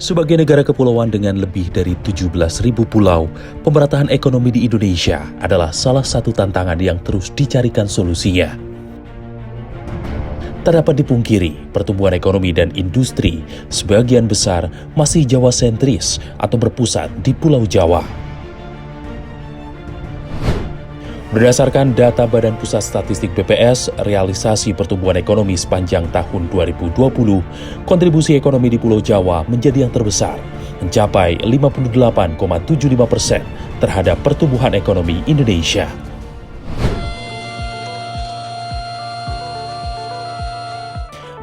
Sebagai negara kepulauan dengan lebih dari 17.000 pulau, pemerataan ekonomi di Indonesia adalah salah satu tantangan yang terus dicarikan solusinya. Tak dapat dipungkiri, pertumbuhan ekonomi dan industri sebagian besar masih Jawa-sentris atau berpusat di Pulau Jawa. Berdasarkan data Badan Pusat Statistik BPS, realisasi pertumbuhan ekonomi sepanjang tahun 2020, kontribusi ekonomi di Pulau Jawa menjadi yang terbesar, mencapai 58,75% terhadap pertumbuhan ekonomi Indonesia.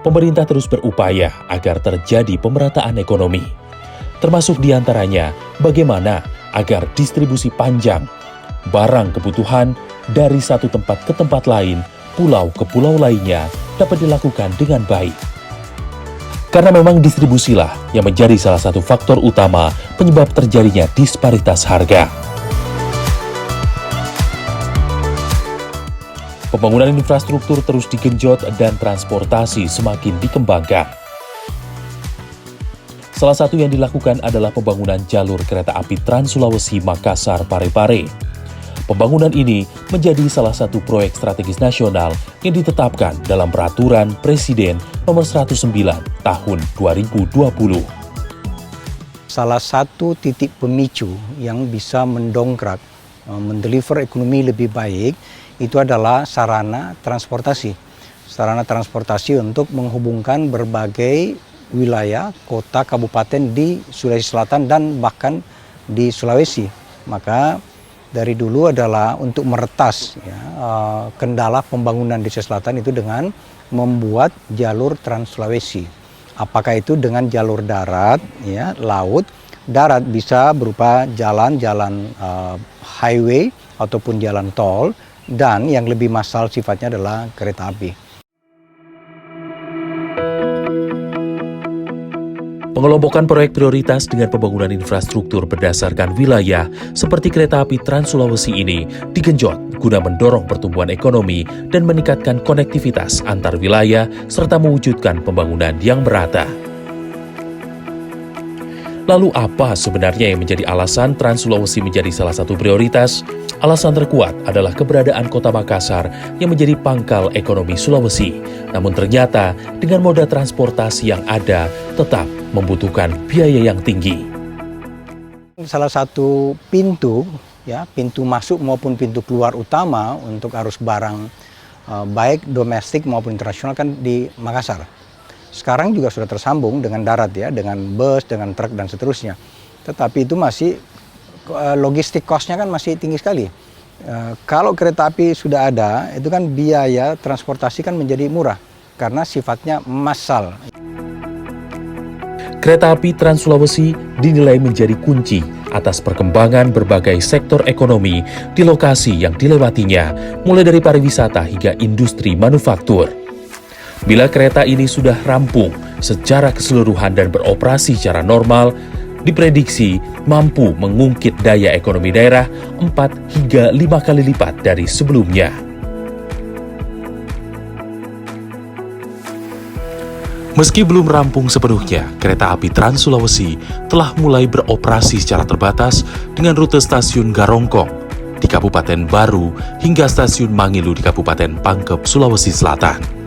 Pemerintah terus berupaya agar terjadi pemerataan ekonomi, termasuk diantaranya bagaimana agar distribusi panjang barang kebutuhan dari satu tempat ke tempat lain, pulau ke pulau lainnya dapat dilakukan dengan baik. Karena memang distribusilah yang menjadi salah satu faktor utama penyebab terjadinya disparitas harga. Pembangunan infrastruktur terus digenjot dan transportasi semakin dikembangkan. Salah satu yang dilakukan adalah pembangunan jalur kereta api Trans Sulawesi Makassar-Parepare. Pembangunan ini menjadi salah satu proyek strategis nasional yang ditetapkan dalam Peraturan Presiden Nomor 109 Tahun 2020. Salah satu titik pemicu yang bisa mendongkrak, mendeliver ekonomi lebih baik, itu adalah sarana transportasi. Sarana transportasi untuk menghubungkan berbagai wilayah, kota, kabupaten di Sulawesi Selatan dan bahkan di Sulawesi. Maka dari dulu adalah untuk meretas kendala pembangunan di Sulawesi Selatan itu dengan membuat jalur Trans Sulawesi. Apakah itu dengan jalur darat, laut, darat bisa berupa jalan-jalan highway ataupun jalan tol, dan yang lebih massal sifatnya adalah kereta api. Pengelompokan proyek prioritas dengan pembangunan infrastruktur berdasarkan wilayah seperti kereta api Trans Sulawesi ini digenjot guna mendorong pertumbuhan ekonomi dan meningkatkan konektivitas antar wilayah serta mewujudkan pembangunan yang merata. Lalu apa sebenarnya yang menjadi alasan Trans Sulawesi menjadi salah satu prioritas? Alasan terkuat adalah keberadaan kota Makassar yang menjadi pangkal ekonomi Sulawesi. Namun ternyata dengan moda transportasi yang ada tetap membutuhkan biaya yang tinggi. Salah satu pintu masuk maupun pintu keluar utama untuk arus barang baik domestik maupun internasional kan di Makassar. Sekarang juga sudah tersambung dengan darat dengan bus, dengan truk dan seterusnya. Tetapi itu masih logistik cost-nya kan masih tinggi sekali. Kalau kereta api sudah ada, itu kan biaya transportasi kan menjadi murah karena sifatnya massal. Kereta api Trans Sulawesi dinilai menjadi kunci atas perkembangan berbagai sektor ekonomi di lokasi yang dilewatinya, mulai dari pariwisata hingga industri manufaktur. Bila kereta ini sudah rampung secara keseluruhan dan beroperasi secara normal, diprediksi mampu mengungkit daya ekonomi daerah 4 hingga 5 kali lipat dari sebelumnya. Meski belum rampung sepenuhnya, kereta api Trans Sulawesi telah mulai beroperasi secara terbatas dengan rute stasiun Garongkong di Kabupaten Baru hingga stasiun Mangilu di Kabupaten Pangkep, Sulawesi Selatan.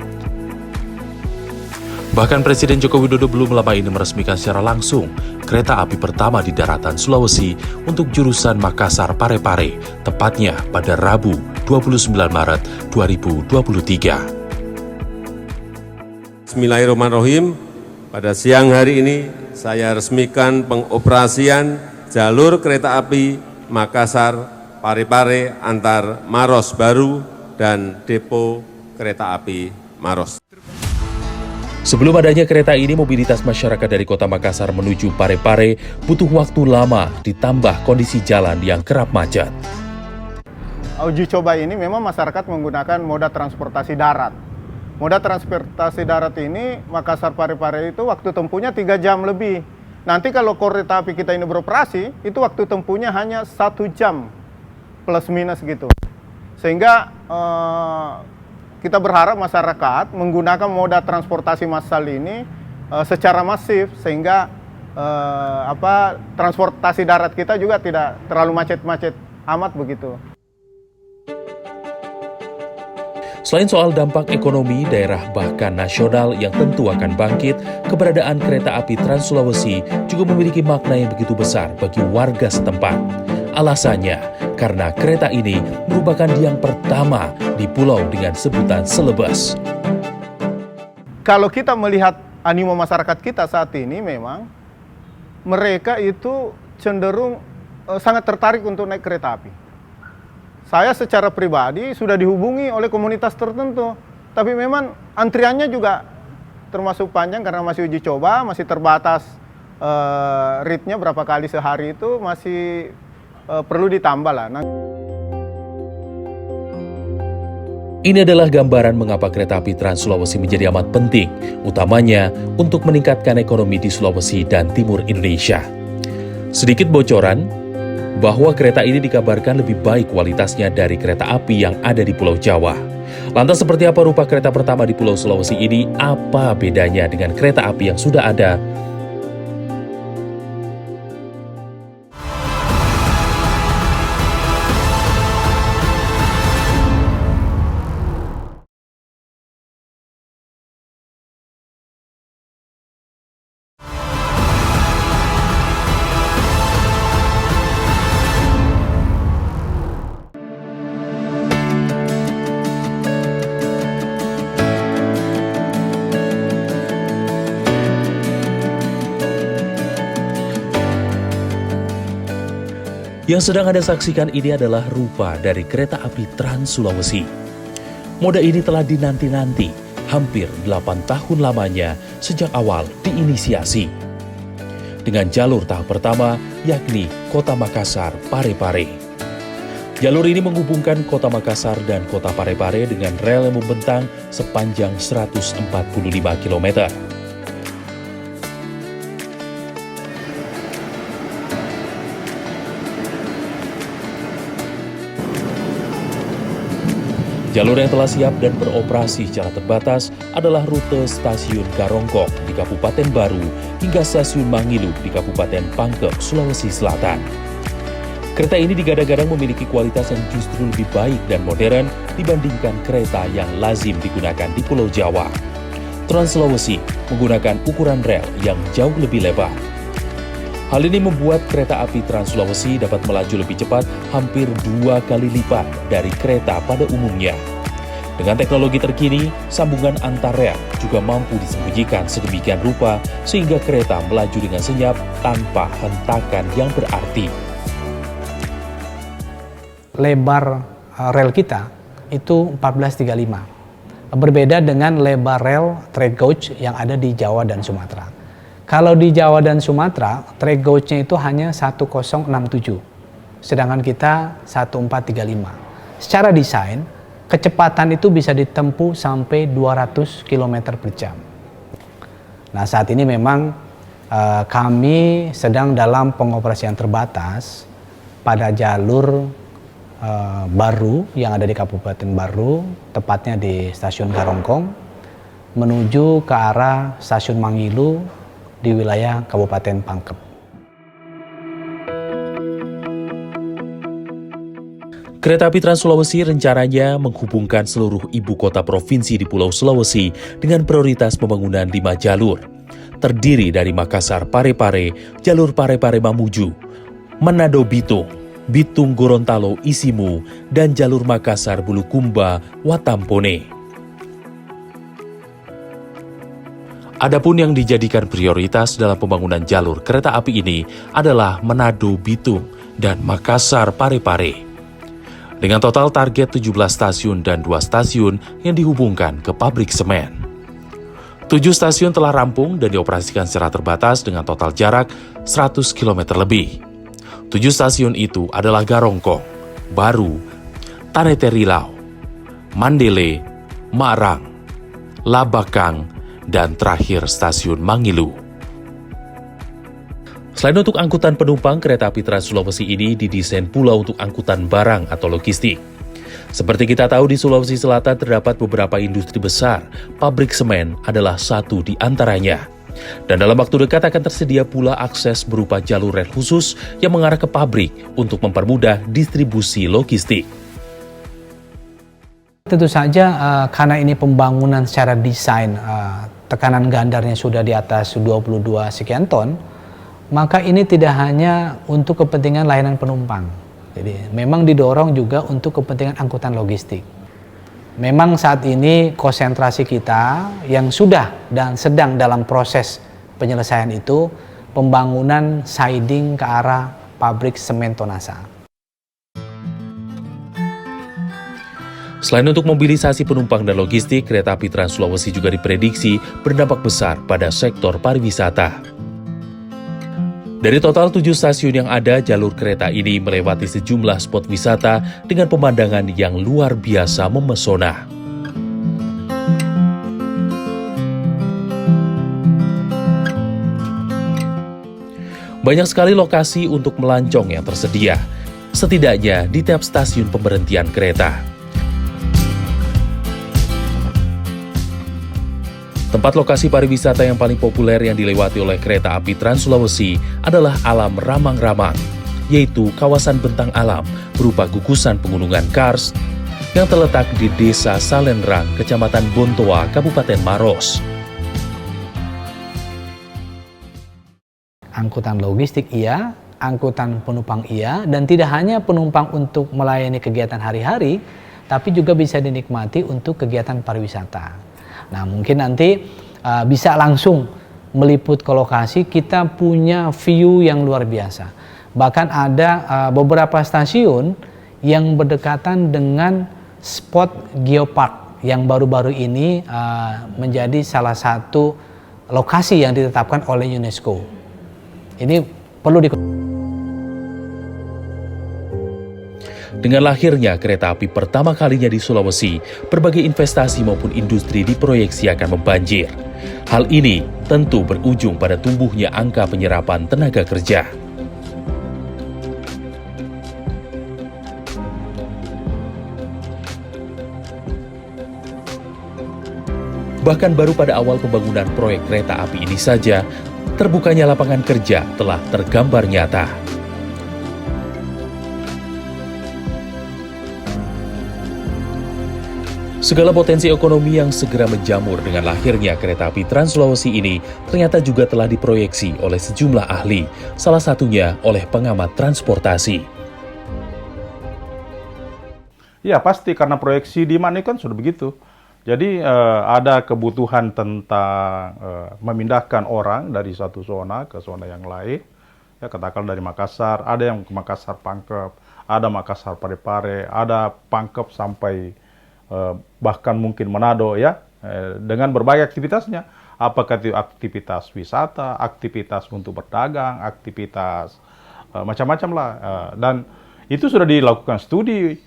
Bahkan Presiden Joko Widodo belum lama ini meresmikan secara langsung kereta api pertama di daratan Sulawesi untuk jurusan Makassar-Parepare, tepatnya pada Rabu 29 Maret 2023. Bismillahirrahmanirrahim. Pada siang hari ini saya resmikan pengoperasian jalur kereta api Makassar-Parepare antar Maros Baru dan depo kereta api Maros. Sebelum adanya kereta ini, mobilitas masyarakat dari kota Makassar menuju Parepare butuh waktu lama ditambah kondisi jalan yang kerap macet. Uji coba ini memang masyarakat menggunakan moda transportasi darat. Moda transportasi darat ini Makassar-Parepare itu waktu tempuhnya 3 jam lebih. Nanti kalau kereta api kita ini beroperasi, itu waktu tempuhnya hanya 1 jam plus minus gitu. Sehingga kita berharap masyarakat menggunakan moda transportasi massal ini secara masif, sehingga transportasi darat kita juga tidak terlalu macet-macet amat begitu. Selain soal dampak ekonomi, daerah bahkan nasional yang tentu akan bangkit, keberadaan kereta api Trans Sulawesi juga memiliki makna yang begitu besar bagi warga setempat. Alasannya, karena kereta ini merupakan yang pertama di pulau dengan sebutan Celebes. Kalau kita melihat animo masyarakat kita saat ini memang mereka itu cenderung sangat tertarik untuk naik kereta api. Saya secara pribadi sudah dihubungi oleh komunitas tertentu, tapi memang antriannya juga termasuk panjang karena masih uji coba, masih terbatas rate-nya berapa kali sehari itu masih perlu ditambah lah. Ini adalah gambaran mengapa kereta api Trans Sulawesi menjadi amat penting, utamanya untuk meningkatkan ekonomi di Sulawesi dan Timur Indonesia. Sedikit bocoran, bahwa kereta ini dikabarkan lebih baik kualitasnya dari kereta api yang ada di Pulau Jawa. Lantas seperti apa rupa kereta pertama di Pulau Sulawesi ini? Apa bedanya dengan kereta api yang sudah ada? Yang sedang Anda saksikan ini adalah rupa dari kereta api Trans Sulawesi. Moda ini telah dinanti-nanti hampir 8 tahun lamanya sejak awal diinisiasi. Dengan jalur tahap pertama yakni Kota Makassar Parepare. Jalur ini menghubungkan Kota Makassar dan Kota Parepare dengan rel yang membentang sepanjang 145 km. Jalur yang telah siap dan beroperasi secara terbatas adalah rute Stasiun Garongkong di Kabupaten Baru hingga Stasiun Mangilu di Kabupaten Pangkep, Sulawesi Selatan. Kereta ini digadang-gadang memiliki kualitas yang justru lebih baik dan modern dibandingkan kereta yang lazim digunakan di Pulau Jawa. Trans Sulawesi menggunakan ukuran rel yang jauh lebih lebar. Hal ini membuat kereta api Trans Sulawesi dapat melaju lebih cepat hampir 2 kali lipat dari kereta pada umumnya. Dengan teknologi terkini, sambungan antar rel juga mampu disembunyikan sedemikian rupa sehingga kereta melaju dengan senyap tanpa hentakan yang berarti. Lebar rel kita itu 1435. Berbeda dengan lebar rel trade gauge yang ada di Jawa dan Sumatera. Kalau di Jawa dan Sumatera, trade gauge-nya itu hanya 1067, sedangkan kita 1435. Secara desain, kecepatan itu bisa ditempuh sampai 200 km per jam. Nah, saat ini memang kami sedang dalam pengoperasian terbatas pada jalur baru yang ada di Kabupaten Baru, tepatnya di Stasiun Garongkong, menuju ke arah Stasiun Mangilu di wilayah Kabupaten Pangkep. Kereta api Trans Sulawesi rencananya menghubungkan seluruh ibu kota provinsi di Pulau Sulawesi dengan prioritas pembangunan 5 jalur. Terdiri dari Makassar Parepare, jalur Parepare Mamuju, Manado Bitung, Bitung Gorontalo Isimu, dan jalur Makassar Bulukumba Watampone. Adapun yang dijadikan prioritas dalam pembangunan jalur kereta api ini adalah Manado Bitung dan Makassar Parepare. Dengan total target 17 stasiun dan 2 stasiun yang dihubungkan ke pabrik semen. 7 stasiun telah rampung dan dioperasikan secara terbatas dengan total jarak 100 km lebih. 7 stasiun itu adalah Garongkong, Baru, Tanete Rilau, Mandele, Marang, Labakang, dan terakhir Stasiun Mangilu. Selain untuk angkutan penumpang, kereta api Trans Sulawesi ini didesain pula untuk angkutan barang atau logistik. Seperti kita tahu, di Sulawesi Selatan terdapat beberapa industri besar. Pabrik semen adalah satu di antaranya. Dan dalam waktu dekat akan tersedia pula akses berupa jalur rel khusus yang mengarah ke pabrik untuk mempermudah distribusi logistik. Tentu saja karena ini pembangunan secara desain, tekanan gandarnya sudah di atas 22 sekian ton, maka ini tidak hanya untuk kepentingan layanan penumpang. Jadi memang didorong juga untuk kepentingan angkutan logistik. Memang saat ini konsentrasi kita yang sudah dan sedang dalam proses penyelesaian itu pembangunan siding ke arah pabrik semen Tonasa. Selain untuk mobilisasi penumpang dan logistik, kereta api Trans Sulawesi juga diprediksi berdampak besar pada sektor pariwisata. Dari total 7 stasiun yang ada, jalur kereta ini melewati sejumlah spot wisata dengan pemandangan yang luar biasa memesona. Banyak sekali lokasi untuk melancong yang tersedia, setidaknya di tiap stasiun pemberhentian kereta. Tempat lokasi pariwisata yang paling populer yang dilewati oleh kereta api Trans Sulawesi adalah Alam Ramang-Ramang, yaitu kawasan bentang alam berupa gugusan pegunungan Kars yang terletak di Desa Salenrang, Kecamatan Bontoa, Kabupaten Maros. Angkutan logistik iya, angkutan penumpang iya, dan tidak hanya penumpang untuk melayani kegiatan hari-hari, tapi juga bisa dinikmati untuk kegiatan pariwisata. Nah, mungkin nanti bisa langsung meliput ke lokasi, kita punya view yang luar biasa. Bahkan ada beberapa stasiun yang berdekatan dengan spot geopark yang baru-baru ini menjadi salah satu lokasi yang ditetapkan oleh UNESCO. Ini perlu Dengan lahirnya kereta api pertama kalinya di Sulawesi, berbagai investasi maupun industri diproyeksi akan membanjir. Hal ini tentu berujung pada tumbuhnya angka penyerapan tenaga kerja. Bahkan baru pada awal pembangunan proyek kereta api ini saja, terbukanya lapangan kerja telah tergambar nyata. Segala potensi ekonomi yang segera menjamur dengan lahirnya kereta api Trans Sulawesi ini ternyata juga telah diproyeksi oleh sejumlah ahli, salah satunya oleh pengamat transportasi. Ya pasti, karena proyeksi demand ini kan sudah begitu. Jadi ada kebutuhan tentang memindahkan orang dari satu zona ke zona yang lain. Ya, katakan dari Makassar, ada yang ke Makassar Pangkep, ada Makassar Parepare, ada Pangkep sampai bahkan mungkin Manado, ya, dengan berbagai aktivitasnya. Apakah itu aktivitas wisata, aktivitas untuk berdagang, aktivitas macam-macam lah, dan itu sudah dilakukan studi.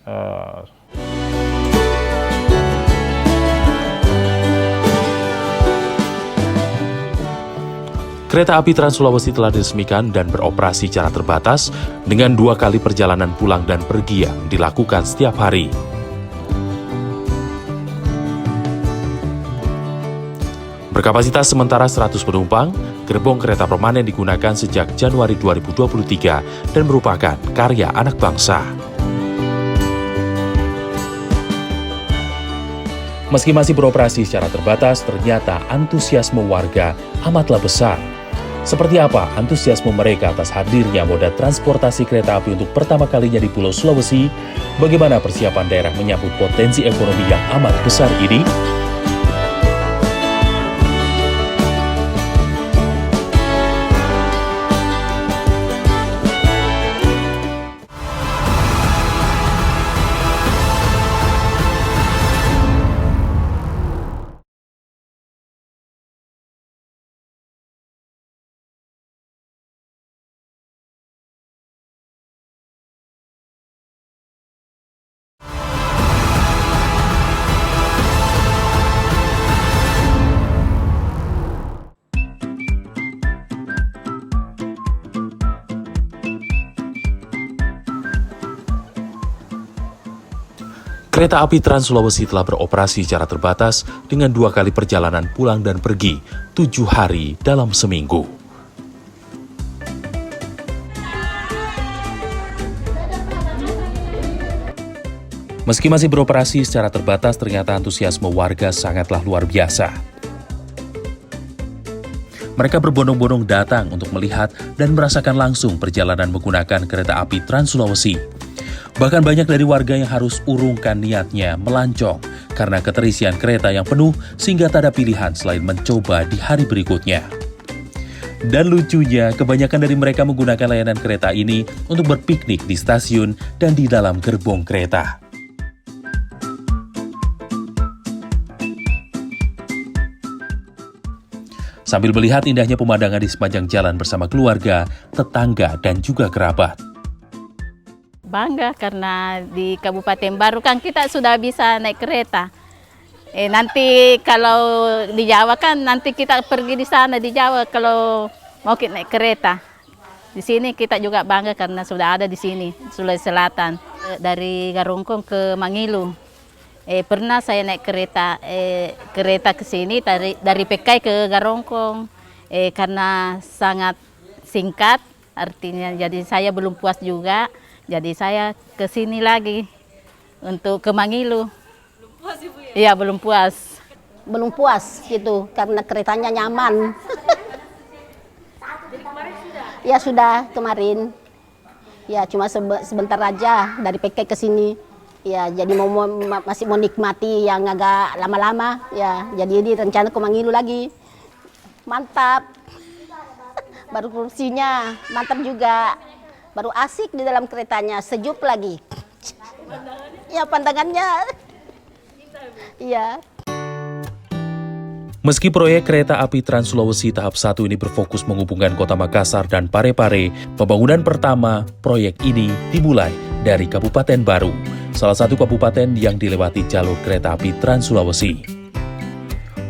Kereta api Trans Sulawesi telah diresmikan dan beroperasi secara terbatas dengan 2 kali perjalanan pulang dan pergi yang dilakukan setiap hari. Berkapasitas sementara 100 penumpang, gerbong kereta permanen digunakan sejak Januari 2023 dan merupakan karya anak bangsa. Meski masih beroperasi secara terbatas, ternyata antusiasme warga amatlah besar. Seperti apa antusiasme mereka atas hadirnya moda transportasi kereta api untuk pertama kalinya di Pulau Sulawesi? Bagaimana persiapan daerah menyambut potensi ekonomi yang amat besar ini? Kereta api Trans Sulawesi telah beroperasi secara terbatas dengan 2 kali perjalanan pulang dan pergi 7 hari dalam seminggu. Meski masih beroperasi secara terbatas, ternyata antusiasme warga sangatlah luar biasa. Mereka berbondong-bondong datang untuk melihat dan merasakan langsung perjalanan menggunakan kereta api Trans Sulawesi. Bahkan banyak dari warga yang harus urungkan niatnya melancong karena keterisian kereta yang penuh sehingga tak ada pilihan selain mencoba di hari berikutnya. Dan lucunya, kebanyakan dari mereka menggunakan layanan kereta ini untuk berpiknik di stasiun dan di dalam gerbong kereta. Sambil melihat indahnya pemandangan di sepanjang jalan bersama keluarga, tetangga, dan juga kerabat. Bangga karena di Kabupaten Baru kan kita sudah bisa naik kereta. Nanti kalau di Jawa kan nanti kita pergi di sana di Jawa kalau mau kita naik kereta. Di sini kita juga bangga karena sudah ada di sini, Sulawesi Selatan. Dari Garongkong ke Mangilu. Pernah saya naik kereta ke sini dari Pekai ke Garongkong karena sangat singkat, artinya jadi saya belum puas juga, jadi saya ke sini lagi untuk ke Mangilu. Belum puas Ibu ya? Iya, belum puas. Belum puas gitu karena keretanya nyaman. Jadi kemarin sudah? Ya sudah kemarin. Ya cuma sebentar aja dari Pekai ke sini. Ya, jadi masih mau nikmati yang agak lama-lama. Ya, jadi ini rencana ke Mangilu lagi. Mantap. Baru kursinya, mantap juga. Baru asik di dalam keretanya, sejuk lagi. Ya, pandangannya. Iya. Meski proyek kereta api Trans Sulawesi tahap 1 ini berfokus menghubungkan kota Makassar dan Parepare, pembangunan pertama proyek ini dimulai dari Kabupaten Baru, salah satu kabupaten yang dilewati jalur kereta api Trans Sulawesi.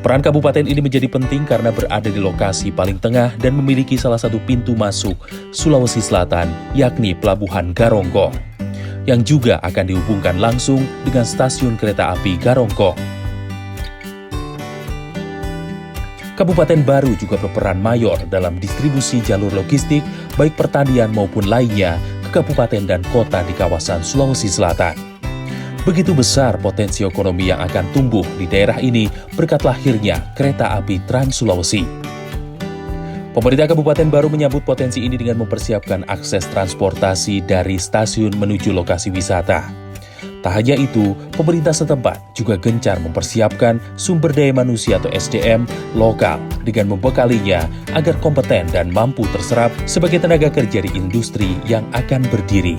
Peran kabupaten ini menjadi penting karena berada di lokasi paling tengah dan memiliki salah satu pintu masuk Sulawesi Selatan, yakni Pelabuhan Garongkong, yang juga akan dihubungkan langsung dengan stasiun kereta api Garongkong. Kabupaten Baru juga berperan mayor dalam distribusi jalur logistik baik pertanian maupun lainnya ke kabupaten dan kota di kawasan Sulawesi Selatan. Begitu besar potensi ekonomi yang akan tumbuh di daerah ini berkat lahirnya kereta api Trans Sulawesi. Pemerintah Kabupaten Baru menyambut potensi ini dengan mempersiapkan akses transportasi dari stasiun menuju lokasi wisata. Tak hanya itu, pemerintah setempat juga gencar mempersiapkan sumber daya manusia atau SDM lokal dengan membekalinya agar kompeten dan mampu terserap sebagai tenaga kerja di industri yang akan berdiri.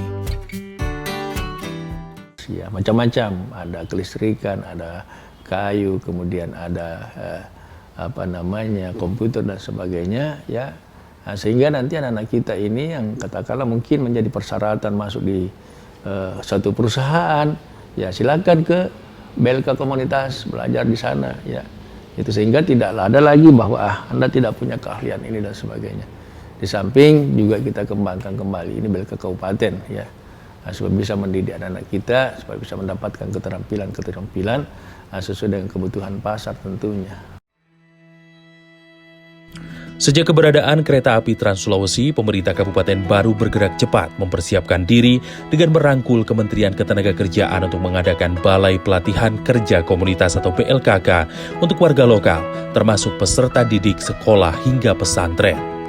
Ya, macam-macam, ada kelistrikan, ada kayu, kemudian ada komputer dan sebagainya, ya. Nah, sehingga nanti anak-anak kita ini yang katakanlah mungkin menjadi persyaratan masuk di suatu perusahaan, ya silakan ke BLK komunitas belajar di sana, ya. Itu sehingga tidak ada lagi bahwa Anda tidak punya keahlian ini dan sebagainya. Di samping juga kita kembangkan kembali ini BLK kabupaten, ya. Supaya bisa mendidik anak-anak kita, supaya bisa mendapatkan keterampilan sesuai dengan kebutuhan pasar tentunya. Sejak keberadaan kereta api Trans Sulawesi, pemerintah Kabupaten Baru bergerak cepat mempersiapkan diri dengan merangkul Kementerian Ketenagakerjaan untuk mengadakan Balai Pelatihan Kerja Komunitas atau BLKK untuk warga lokal, termasuk peserta didik sekolah hingga pesantren.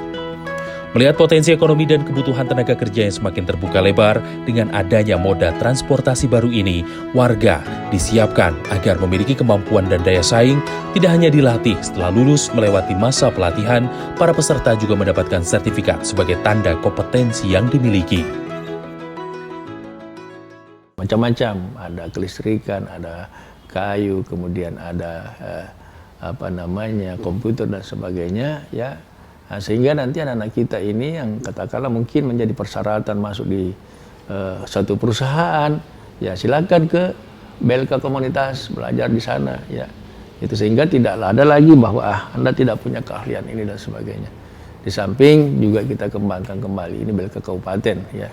Melihat potensi ekonomi dan kebutuhan tenaga kerja yang semakin terbuka lebar dengan adanya moda transportasi baru ini, warga disiapkan agar memiliki kemampuan dan daya saing. Tidak hanya dilatih setelah lulus melewati masa pelatihan, para peserta juga mendapatkan sertifikat sebagai tanda kompetensi yang dimiliki. Macam-macam, ada kelistrikan, ada kayu, kemudian ada komputer dan sebagainya, ya. Nah, sehingga nanti anak-anak kita ini yang katakanlah mungkin menjadi persyaratan masuk di suatu perusahaan, ya silakan ke BLK komunitas belajar di sana, ya. Itu sehingga tidak ada lagi bahwa Anda tidak punya keahlian ini dan sebagainya. Di samping juga kita kembangkan kembali ini BLK kabupaten, ya.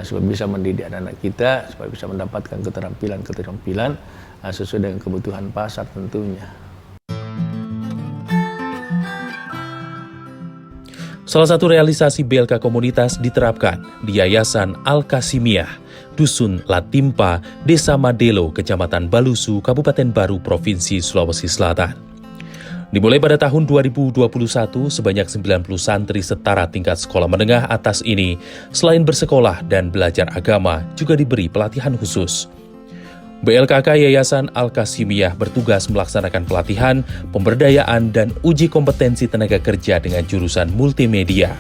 supaya bisa mendidik anak-anak kita, supaya bisa mendapatkan keterampilan sesuai dengan kebutuhan pasar tentunya. Salah satu realisasi BLK komunitas diterapkan di Yayasan Al-Kasimiyah, Dusun Latimpa, Desa Madelo, Kecamatan Balusu, Kabupaten Baru, Provinsi Sulawesi Selatan. Dimulai pada tahun 2021, sebanyak 90 santri setara tingkat sekolah menengah atas ini, selain bersekolah dan belajar agama, juga diberi pelatihan khusus. BLKK Yayasan Al-Kasimiyah bertugas melaksanakan pelatihan, pemberdayaan, dan uji kompetensi tenaga kerja dengan jurusan multimedia.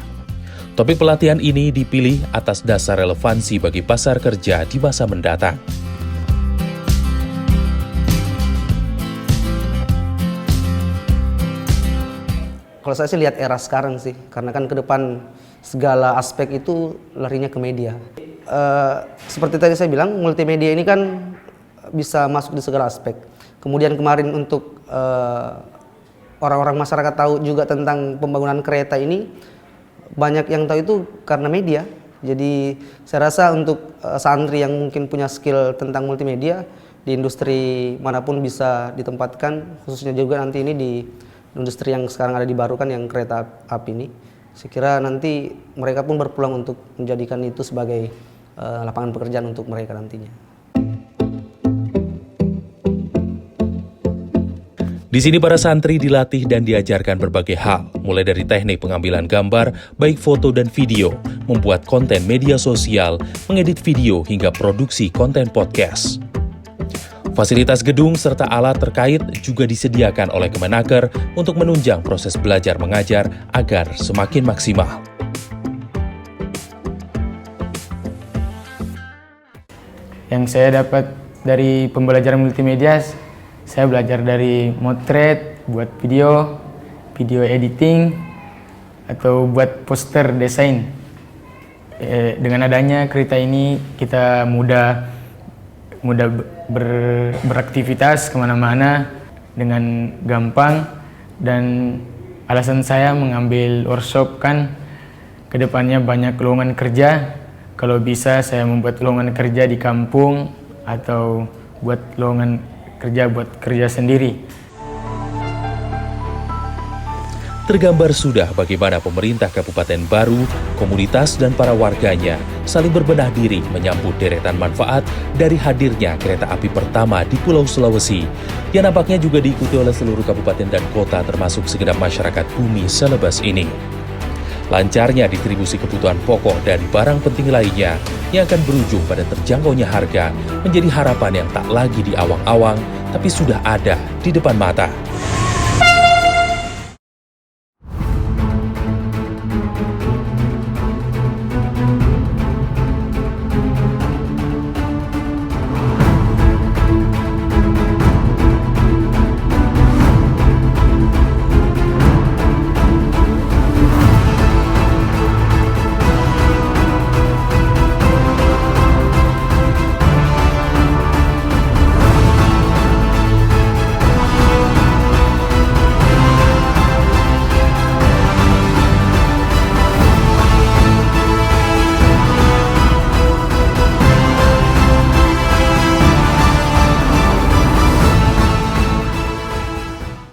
Topik pelatihan ini dipilih atas dasar relevansi bagi pasar kerja di masa mendatang. Kalau saya sih lihat era sekarang sih, karena kan ke depan segala aspek itu larinya ke media. Seperti tadi saya bilang, multimedia ini kan bisa masuk di segala aspek. Kemudian kemarin untuk orang-orang masyarakat tahu juga tentang pembangunan kereta ini, banyak yang tahu itu karena media. Jadi saya rasa untuk santri yang mungkin punya skill tentang multimedia di industri manapun bisa ditempatkan, khususnya juga nanti ini di industri yang sekarang ada di Baru kan yang kereta api ini. Saya kira nanti mereka pun berpeluang untuk menjadikan itu sebagai lapangan pekerjaan untuk mereka nantinya. Di sini para santri dilatih dan diajarkan berbagai hal, mulai dari teknik pengambilan gambar, baik foto dan video, membuat konten media sosial, mengedit video, hingga produksi konten podcast. Fasilitas gedung serta alat terkait juga disediakan oleh Kemenaker untuk menunjang proses belajar mengajar agar semakin maksimal. Yang saya dapat dari pembelajaran multimedia, saya belajar dari motret, buat video editing, atau buat poster desain. Dengan adanya kereta ini, kita mudah beraktivitas kemana-mana dengan gampang. Dan alasan saya mengambil workshop kan, kedepannya banyak lowongan kerja. Kalau bisa saya membuat lowongan kerja di kampung atau buat lowongan kerja buat kerja sendiri. Tergambar sudah bagaimana pemerintah Kabupaten Baru, komunitas, dan para warganya saling berbenah diri menyambut deretan manfaat dari hadirnya kereta api pertama di Pulau Sulawesi, yang nampaknya juga diikuti oleh seluruh kabupaten dan kota termasuk segenap masyarakat bumi Celebes ini. Lancarnya distribusi kebutuhan pokok dan barang penting lainnya yang akan berujung pada terjangkaunya harga menjadi harapan yang tak lagi di awang-awang, tapi sudah ada di depan mata.